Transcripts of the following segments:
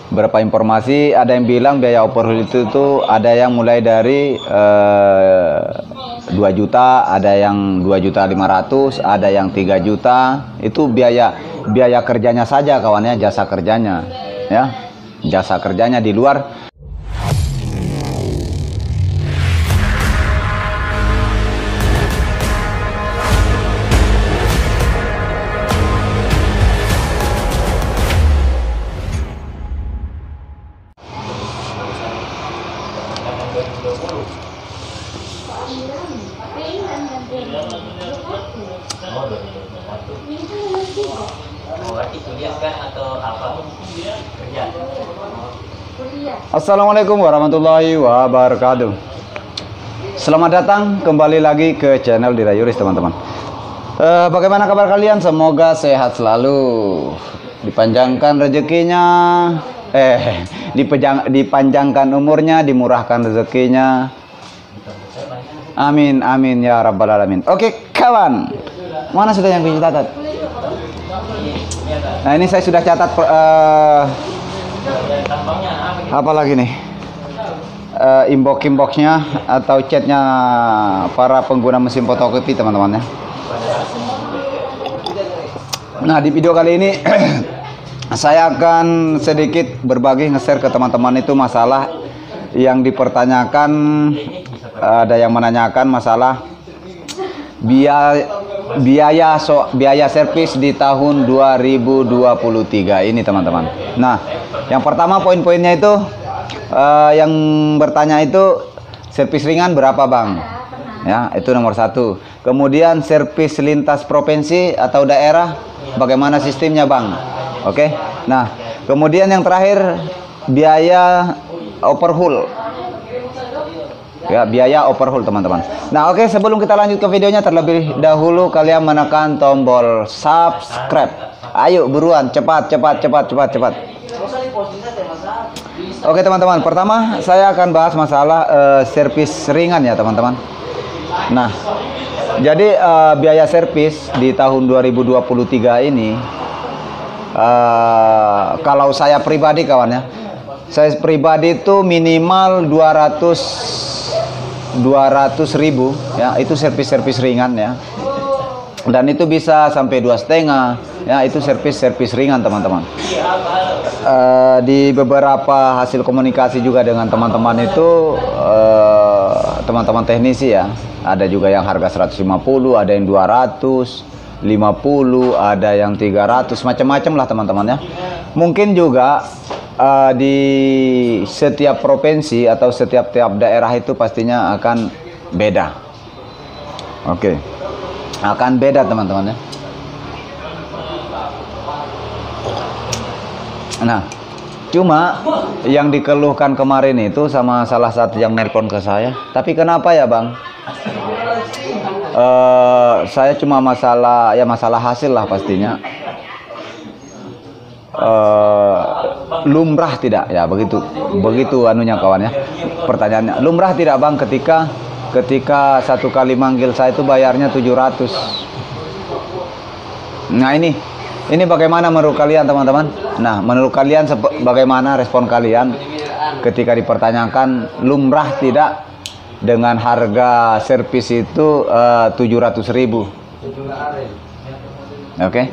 Berapa informasi, ada yang bilang biaya overhaul itu tuh ada yang mulai dari 2 juta, ada yang 2.500.000, ada yang 3 juta. Itu biaya kerjanya saja kawannya, jasa kerjanya ya. Jasa kerjanya di luar. Assalamualaikum warahmatullahi wabarakatuh. Selamat datang kembali lagi ke channel Dira Yuris, teman-teman. Bagaimana kabar kalian? Semoga sehat selalu, dipanjangkan rezekinya, dipanjangkan umurnya, dimurahkan rezekinya. Amin amin ya rabbal alamin. Oke kawan, mana sudah yang bisa catat? Nah ini saya sudah catat apa lagi nih, inboxnya atau chatnya para pengguna mesin fotokopi, teman-teman ya. Nah di video kali ini saya akan sedikit berbagi, nge-share ke teman-teman itu masalah yang dipertanyakan. Ada yang menanyakan masalah biaya servis di tahun 2023 ini, teman-teman. Nah, yang pertama poin-poinnya itu yang bertanya itu servis ringan berapa, Bang? Ya, itu nomor 1. Kemudian servis lintas provinsi atau daerah bagaimana sistemnya, Bang? Oke. Nah, kemudian yang terakhir biaya overhaul. Ya, biaya overhaul, teman-teman. Nah, oke, sebelum kita lanjut ke videonya, terlebih dahulu kalian menekan tombol subscribe. Ayo buruan, cepat. Oke, teman-teman. Pertama, saya akan bahas masalah servis ringan ya, teman-teman. Nah, jadi biaya servis di tahun 2023 ini, kalau saya pribadi, kawan ya, saya pribadi itu minimal 200.000 ya, itu servis ringan ya, dan itu bisa sampai 2,5 ya, itu servis ringan, teman-teman. Di beberapa hasil komunikasi juga dengan teman-teman itu, teman-teman teknisi ya, ada juga yang harga 150, ada yang 250, ada yang 300, macam-macam lah, teman-teman ya. Mungkin juga di setiap provinsi atau setiap daerah itu pastinya akan beda. Oke, akan beda, teman-teman ya. Nah, cuma yang dikeluhkan kemarin itu sama salah satu yang nelpon ke saya, tapi kenapa ya, Bang? Saya cuma masalah hasil lah pastinya. Lumrah tidak ya, begitu anunya, kawan ya. Pertanyaannya, lumrah tidak, Bang, ketika satu kali manggil saya itu bayarnya 700. Nah, ini bagaimana menurut kalian, teman-teman? Nah, menurut kalian bagaimana respon kalian ketika dipertanyakan lumrah tidak dengan harga servis itu 700.000? Oke.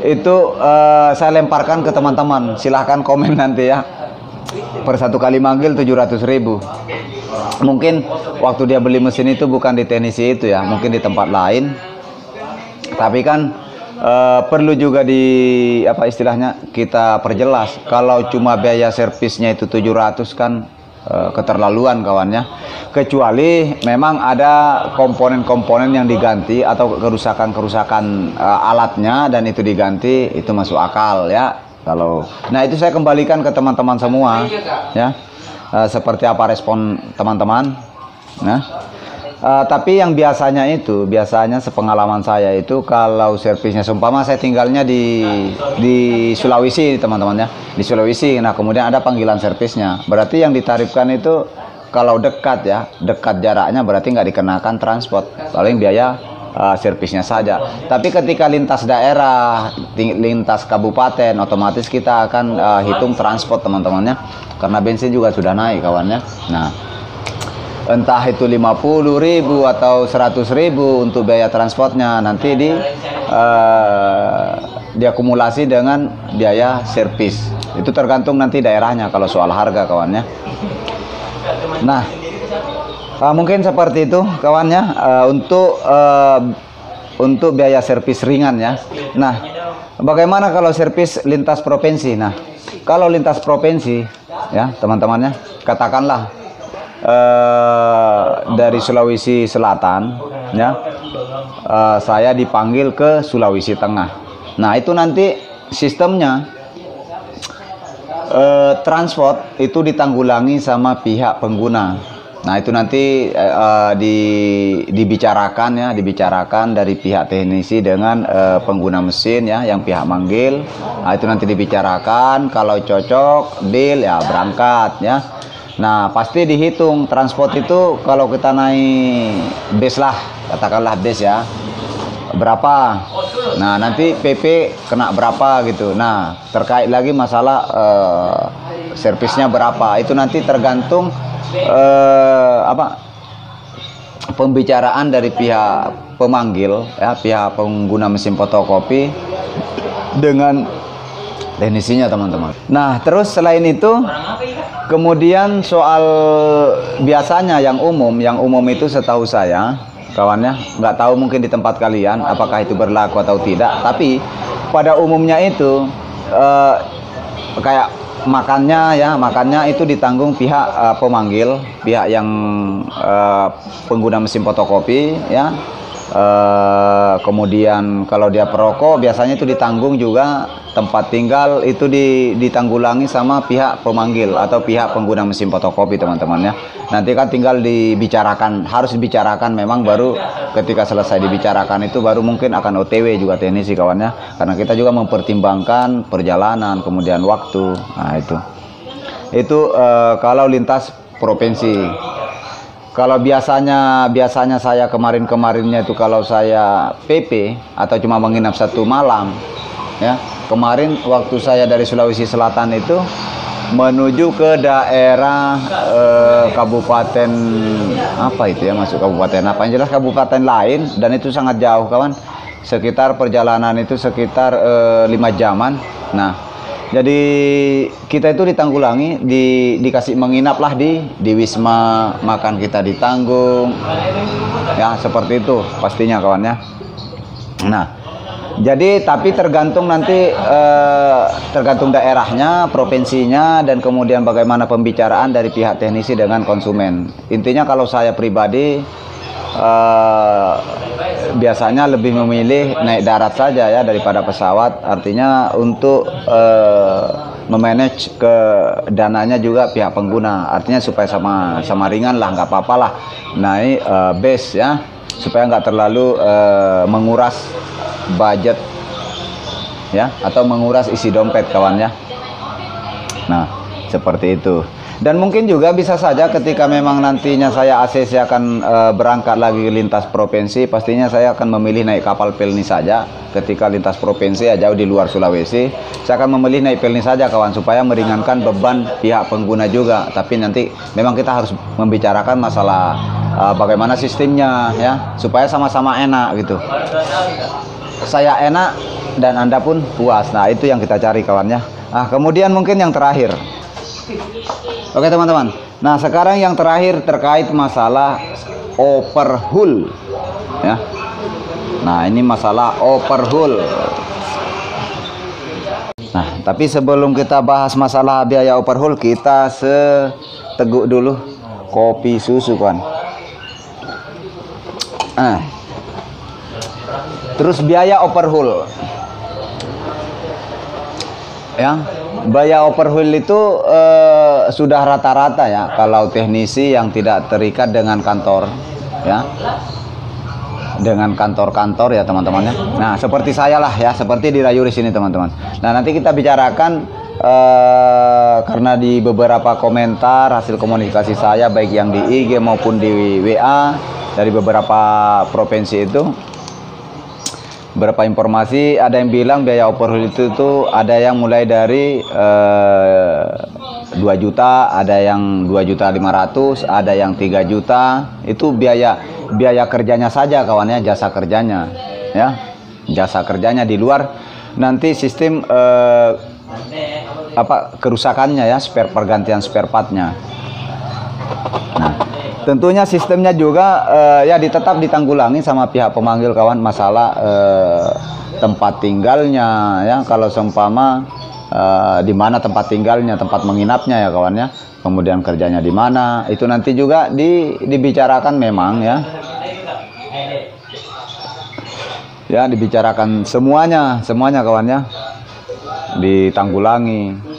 Itu saya lemparkan ke teman-teman. Silahkan komen nanti ya. Per satu kali manggil 700.000. Mungkin waktu dia beli mesin itu bukan di teknisi itu ya, mungkin di tempat lain. Tapi kan perlu juga istilahnya kita perjelas. Kalau cuma biaya servisnya itu 700 kan keterlaluan, kawannya. Kecuali memang ada komponen-komponen yang diganti atau kerusakan alatnya dan itu diganti, itu masuk akal ya. Nah, itu saya kembalikan ke teman-teman semua ya. Seperti apa respon teman-teman. Nah, tapi yang biasanya sepengalaman saya itu, kalau servisnya seumpama saya tinggalnya di Sulawesi, teman-teman ya, di Sulawesi. Nah, kemudian ada panggilan servisnya, berarti yang ditarifkan itu kalau dekat jaraknya berarti nggak dikenakan transport, paling biaya servisnya saja. Tapi ketika lintas daerah, lintas kabupaten, otomatis kita akan hitung transport teman-temannya, karena bensin juga sudah naik kawannya. Nah, entah itu 50.000 atau 100.000 untuk biaya transportnya, nanti diakumulasi dengan biaya servis. Itu tergantung nanti daerahnya kalau soal harga kawannya. Nah, mungkin seperti itu kawannya untuk biaya servis ringan ya. Nah, bagaimana kalau servis lintas provinsi? Nah, kalau lintas provinsi ya teman-temannya, katakanlah dari Sulawesi Selatan ya, saya dipanggil ke Sulawesi Tengah. Nah, itu nanti sistemnya transport itu ditanggulangi sama pihak pengguna. Nah, itu nanti dibicarakan dari pihak teknisi dengan pengguna mesin ya, yang pihak manggil. Nah, itu nanti dibicarakan, kalau cocok deal ya berangkat ya. Nah, pasti dihitung transport itu, kalau kita naik bus lah, katakanlah bus ya, berapa. Nah, nanti PP kena berapa gitu. Nah, terkait lagi masalah servisnya berapa, itu nanti tergantung pembicaraan dari pihak pemanggil ya, pihak pengguna mesin fotokopi dengan teknisinya teman-teman. Nah, terus selain itu kemudian soal biasanya yang umum itu setahu saya kawannya, nggak tahu mungkin di tempat kalian apakah itu berlaku atau tidak, tapi pada umumnya itu kayak makannya itu ditanggung pihak pemanggil, pihak yang pengguna mesin fotokopi ya. Kemudian kalau dia perokok biasanya itu ditanggung juga, tempat tinggal itu ditanggulangi sama pihak pemanggil atau pihak pengguna mesin fotokopi teman-teman ya. Nanti kan tinggal dibicarakan, harus dibicarakan memang, baru ketika selesai dibicarakan itu baru mungkin akan OTW juga teknisi kawannya, karena kita juga mempertimbangkan perjalanan kemudian waktu. Nah, itu kalau lintas provinsi. Kalau biasanya saya kemarinnya itu, kalau saya PP atau cuma menginap 1 malam ya. Kemarin waktu saya dari Sulawesi Selatan itu menuju ke daerah kabupaten apa itu ya, masuk kabupaten apa, yang jelas kabupaten lain, dan itu sangat jauh kawan. Sekitar perjalanan itu sekitar 5 jaman. Nah, jadi kita itu ditanggulangi, dikasih menginap lah di Wisma, makan kita ditanggung ya, seperti itu pastinya kawannya. Nah, jadi tapi tergantung nanti tergantung daerahnya, provinsinya, dan kemudian bagaimana pembicaraan dari pihak teknisi dengan konsumen. Intinya kalau saya pribadi biasanya lebih memilih naik darat saja ya daripada pesawat. Artinya untuk memanage ke dananya juga pihak pengguna, artinya supaya sama ringan lah, nggak apa-apa lah naik base ya, supaya nggak terlalu menguras budget ya, atau menguras isi dompet kawannya. Nah, seperti itu. Dan mungkin juga bisa saja ketika memang nantinya saya ACC akan berangkat lagi lintas provinsi, pastinya saya akan memilih naik kapal Pelni saja. Ketika lintas provinsi ya jauh di luar Sulawesi, saya akan memilih naik Pelni saja kawan, supaya meringankan beban pihak pengguna juga. Tapi nanti memang kita harus membicarakan masalah bagaimana sistemnya ya, supaya sama-sama enak gitu. Saya enak dan Anda pun puas. Nah, itu yang kita cari kawannya. Nah, kemudian mungkin yang terakhir. Oke teman-teman, nah sekarang yang terakhir terkait masalah overhaul ya. Nah, ini masalah overhaul. Nah, tapi sebelum kita bahas masalah biaya overhaul, kita seteguk dulu kopi susu kan. Terus biaya overhaul ya. Biaya overhaul itu sudah rata-rata ya, kalau teknisi yang tidak terikat dengan kantor ya, dengan kantor-kantor ya teman-teman ya. Nah, seperti saya lah ya, seperti di Rayuris ini teman-teman. Nah, nanti kita bicarakan karena di beberapa komentar hasil komunikasi saya, baik yang di IG maupun di WA dari beberapa provinsi itu, berapa informasi, ada yang bilang biaya overhaul itu tuh ada yang mulai dari 2 juta, ada yang 2.500.000, ada yang 3 juta. Itu biaya kerjanya saja kawannya, jasa kerjanya ya, jasa kerjanya. Di luar nanti sistem kerusakannya ya, pergantian spare partnya. Nah, tentunya sistemnya juga ya tetap ditanggulangi sama pihak pemanggil kawan, masalah tempat tinggalnya ya. Kalau seumpama di mana tempat tinggalnya, tempat menginapnya ya kawannya, kemudian kerjanya di mana, itu nanti juga dibicarakan memang ya. Ya, dibicarakan semuanya kawannya, ditanggulangi.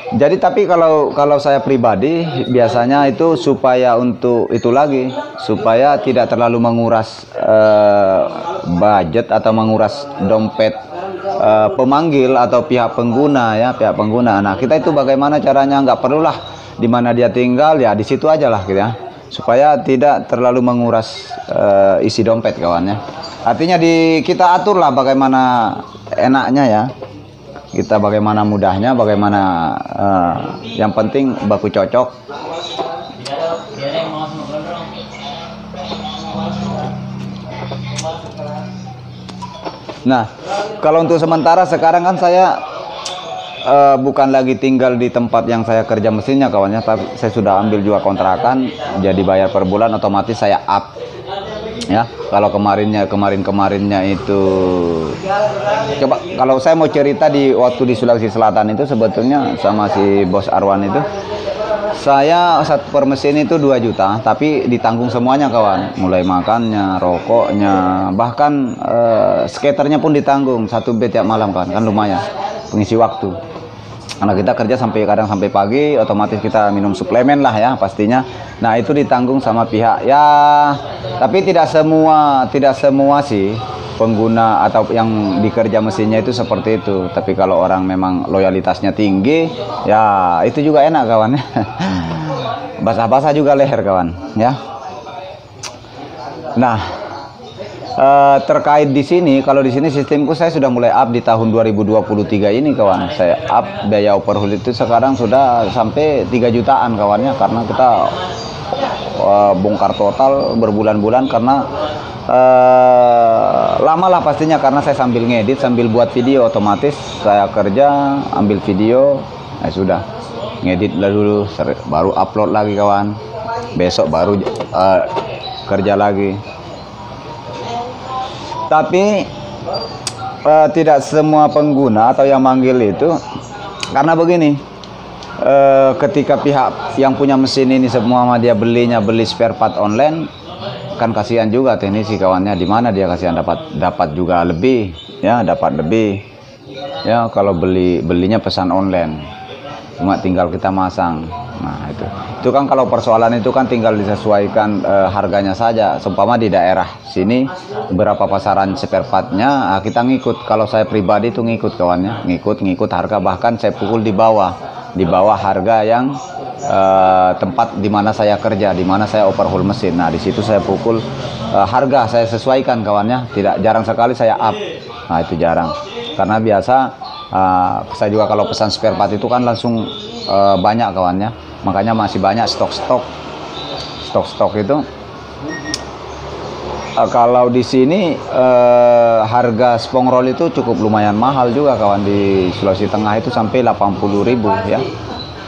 Jadi tapi kalau saya pribadi biasanya itu supaya untuk itu lagi, supaya tidak terlalu menguras budget atau menguras dompet pemanggil atau pihak pengguna ya, pihak pengguna. Nah, kita itu bagaimana caranya, nggak perlulah di mana dia tinggal ya, di situ aja lah gitu ya, supaya tidak terlalu menguras isi dompet kawannya. Artinya kita aturlah bagaimana enaknya ya, kita bagaimana mudahnya, bagaimana yang penting baku cocok. Nah, kalau untuk sementara sekarang kan saya bukan lagi tinggal di tempat yang saya kerja mesinnya kawannya, tapi saya sudah ambil juga kontrakan, jadi bayar per bulan, otomatis saya up ya. Kalau kemarinnya itu, coba kalau saya mau cerita di waktu di Sulawesi Selatan itu, sebetulnya sama si Bos Arwan itu, saya per mesin itu 2 juta, tapi ditanggung semuanya kawan, mulai makannya, rokoknya, bahkan skaternya pun ditanggung 1 bet tiap malam kan lumayan pengisi waktu. Karena kita kerja kadang sampai pagi, otomatis kita minum suplemen lah ya pastinya. Nah, itu ditanggung sama pihak ya, tapi tidak semua sih pengguna atau yang dikerja mesinnya itu seperti itu. Tapi kalau orang memang loyalitasnya tinggi ya, itu juga enak kawan ya. Basah-basah juga leher kawan ya. Nah, terkait di sini, kalau di sini sistemku saya sudah mulai up di tahun 2023 ini kawan. Saya up biaya overhaul itu sekarang sudah sampai 3 jutaan kawannya, karena kita bongkar total berbulan-bulan, karena lama lah pastinya, karena saya sambil ngedit, sambil buat video, otomatis saya kerja ambil video, sudah ngedit dulu, baru upload lagi kawan, besok baru kerja lagi. Tapi tidak semua pengguna atau yang manggil itu, karena begini, ketika pihak yang punya mesin ini semua dia beli spare part online, kan kasihan juga teknisi kawannya, di mana dia kasihan dapat juga lebih ya, dapat lebih ya kalau belinya pesan online, cuma tinggal kita masang. Nah, itu kan kalau persoalan itu kan tinggal disesuaikan harganya saja. Seumpama di daerah sini berapa pasaran spare partnya, kita ngikut. Kalau saya pribadi itu ngikut kawannya, ngikut harga, bahkan saya pukul di bawah harga yang tempat di mana saya kerja, di mana saya overhaul mesin. Nah, di situ saya pukul harga, saya sesuaikan kawannya. Jarang sekali saya up. Nah, itu jarang, karena biasa saya juga kalau pesan spare part itu kan langsung banyak kawannya. Makanya masih banyak stok itu. Kalau di sini harga spong roll itu cukup lumayan mahal juga kawan, di Sulawesi Tengah itu sampai 80.000 ya,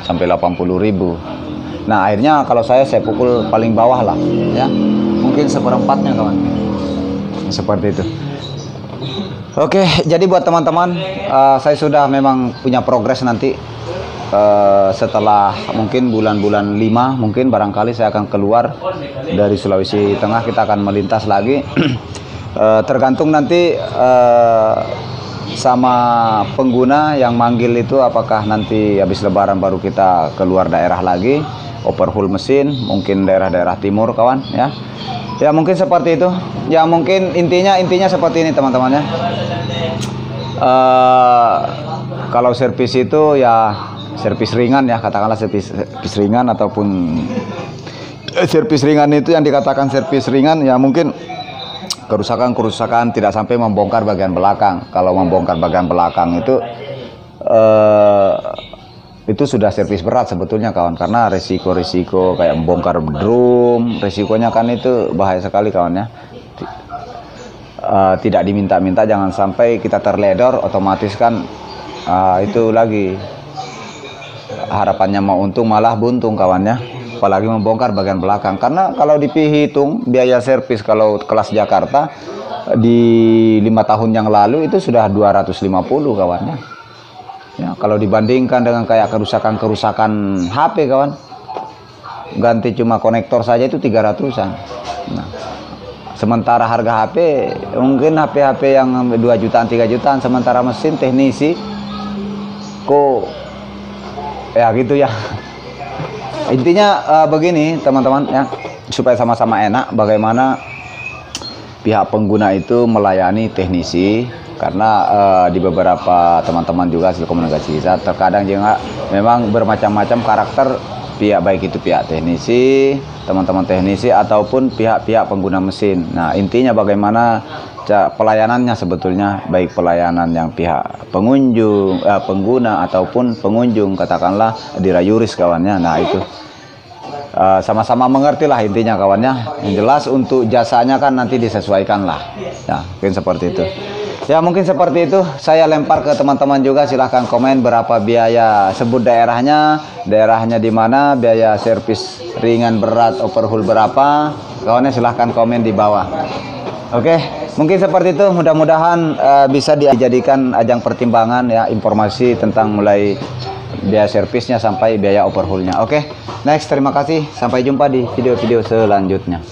sampai 80.000. Nah, akhirnya kalau saya pukul paling bawah lah ya, mungkin seperempatnya kawan, seperti itu. Oke, jadi buat teman-teman, saya sudah memang punya progres nanti. Setelah mungkin bulan-bulan 5 mungkin barangkali saya akan keluar dari Sulawesi Tengah, kita akan melintas lagi. Tergantung nanti sama pengguna yang manggil itu, apakah nanti habis lebaran baru kita keluar daerah lagi overhaul mesin, mungkin daerah-daerah timur kawan ya. Ya mungkin seperti itu ya, mungkin intinya seperti ini teman-teman ya. Kalau servis itu ya servis ringan ya, katakanlah servis ringan, ataupun servis ringan itu yang dikatakan servis ringan ya, mungkin kerusakan tidak sampai membongkar bagian belakang. Kalau membongkar bagian belakang itu sudah servis berat sebetulnya kawan, karena resiko kayak membongkar drum, resikonya kan itu bahaya sekali kawan ya. Tidak diminta-minta, jangan sampai kita terledor, otomatis kan itu lagi harapannya mau untung malah buntung kawannya, apalagi membongkar bagian belakang. Karena kalau dihitung biaya servis kalau kelas Jakarta di 5 tahun yang lalu itu sudah 250 kawannya ya. Kalau dibandingkan dengan kayak kerusakan HP kawan, ganti cuma konektor saja itu 300-an. Nah, sementara harga HP mungkin HP yang 2 jutaan 3 jutaan, sementara mesin teknisi kok ya gitu ya. Intinya begini teman-teman ya, supaya sama-sama enak bagaimana pihak pengguna itu melayani teknisi. Karena di beberapa teman-teman juga hasil komunikasi kita terkadang juga memang bermacam-macam karakter pihak, baik itu pihak teknisi, teman-teman teknisi ataupun pihak-pihak pengguna mesin. Nah, intinya bagaimana pelayanannya sebetulnya, baik pelayanan yang pihak pengunjung, pengguna ataupun pengunjung, katakanlah dirayuris kawannya. Nah, itu sama-sama mengerti lah intinya kawannya. Yang jelas untuk jasanya kan nanti disesuaikan lah ya, mungkin seperti itu ya. Mungkin seperti itu, saya lempar ke teman-teman juga, silahkan komen berapa biaya, sebut daerahnya di mana, biaya servis ringan berat overhaul berapa kawannya, silahkan komen di bawah. Oke, mungkin seperti itu, mudah-mudahan bisa dijadikan ajang pertimbangan ya, informasi tentang mulai biaya servisnya sampai biaya overhaulnya. Oke, next, terima kasih, sampai jumpa di video-video selanjutnya.